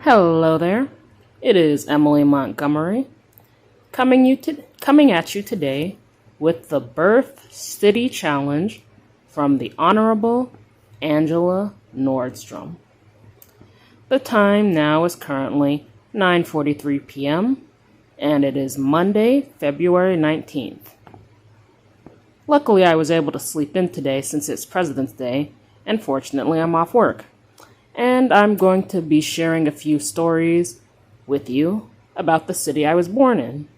Hello there. It is Emily Montgomery coming at you today with the Birth City Challenge from the Honorable Angela Nordstrom. The time now is currently 9:43 p.m. and it is Monday, February 19th. Luckily, I was able to sleep in today since it's President's Day, and fortunately, I'm off work. And I'm going to be sharing a few stories with you about the city I was born in.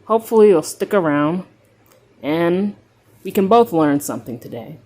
Hopefully you'll stick around and we can both learn something today.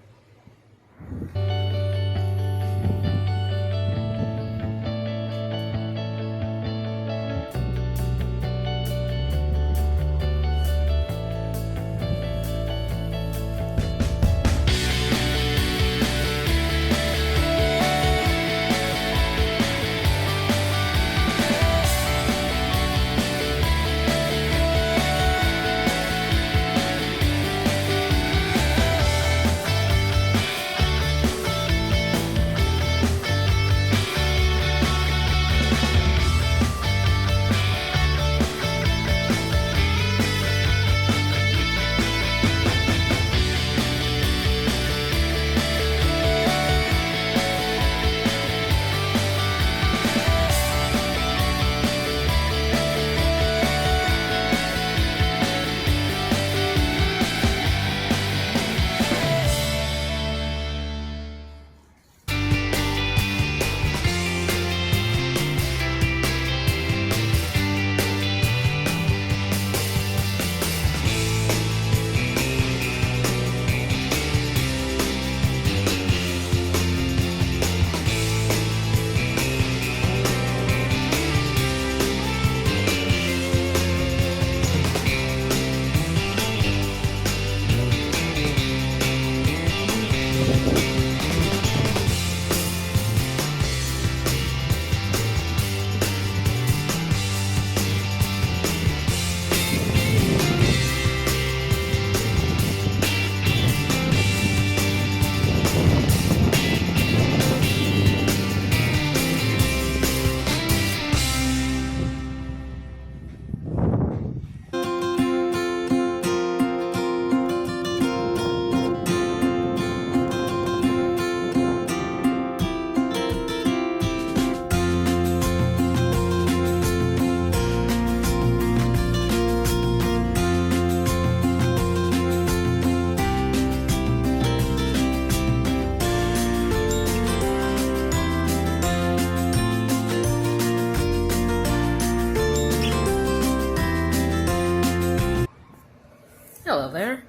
Hello there.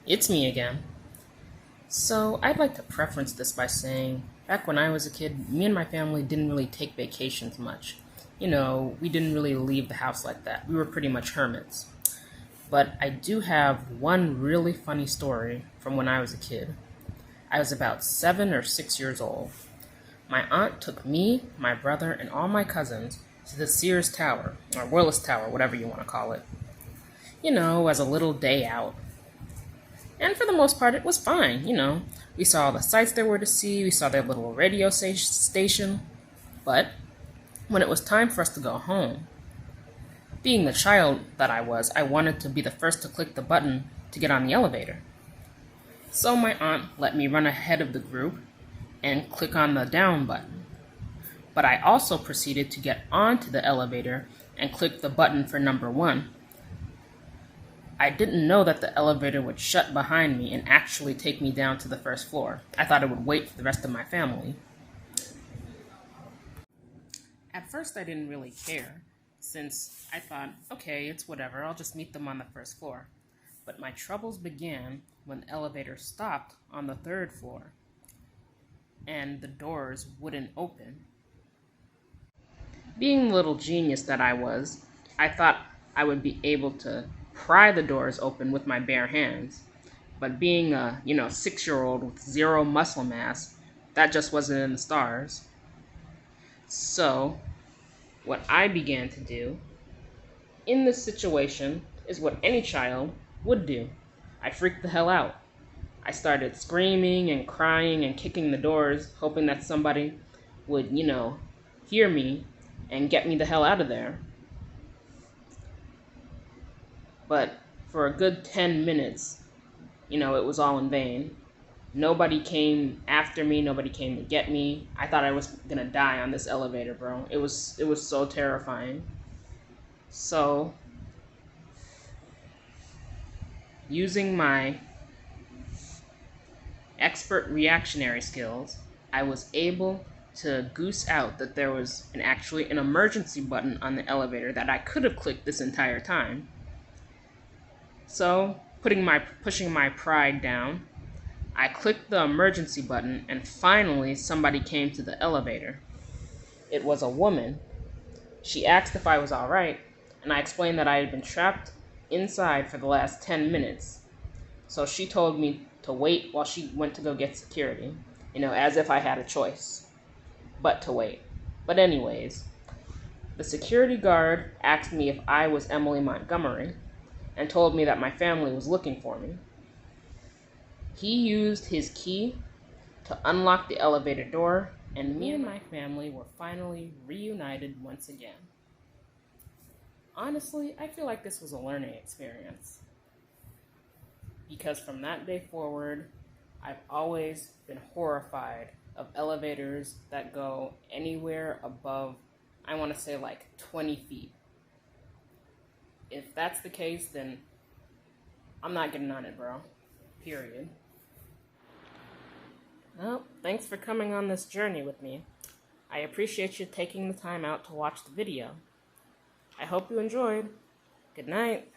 It's me again. So I'd like to preference this by saying, back when I was a kid, me and my family didn't really take vacations much. We didn't really leave the house like that. We were pretty much hermits. But I do have one really funny story from when I was a kid. I was about 7 or 6 years old. My aunt took me, my brother, and all my cousins to the Sears Tower, or Willis Tower, whatever you want to call it. As a little day out. And for the most part, it was fine, We saw all the sights there were to see, we saw their little radio station. But when it was time for us to go home, being the child that I was, I wanted to be the first to click the button to get on the elevator. So my aunt let me run ahead of the group and click on the down button. But I also proceeded to get onto the elevator and click the button for number 1. I didn't know that the elevator would shut behind me and actually take me down to the first floor. I thought it would wait for the rest of my family. At first, I didn't really care, since I thought, okay, it's whatever, I'll just meet them on the first floor. But my troubles began when the elevator stopped on the 3rd floor, and the doors wouldn't open. Being the little genius that I was, I thought I would be able to pry the doors open with my bare hands. But being a, 6-year-old with 0 muscle mass, that just wasn't in the stars. So, what I began to do in this situation is what any child would do. I freaked the hell out. I started screaming and crying and kicking the doors, hoping that somebody would, hear me and get me the hell out of there. But for a good 10 minutes, it was all in vain. Nobody came after me. Nobody came to get me. I thought I was gonna die on this elevator, bro. It was so terrifying. So, using my expert reactionary skills, I was able to goose out that there was actually an emergency button on the elevator that I could have clicked this entire time. So, pushing my pride down, I clicked the emergency button, and finally somebody came to the elevator. It was a woman. She asked if I was all right, and I explained that I had been trapped inside for the last 10 minutes. So she told me to wait while she went to go get security, as if I had a choice, but to wait. But anyways, the security guard asked me if I was Emily Montgomery and told me that my family was looking for me. He used his key to unlock the elevator door, and me and my family were finally reunited once again. Honestly, I feel like this was a learning experience, because from that day forward, I've always been horrified of elevators that go anywhere above, I want to say, like 20 feet. If that's the case, then I'm not getting on it, bro. Period. Well, thanks for coming on this journey with me. I appreciate you taking the time out to watch the video. I hope you enjoyed. Good night.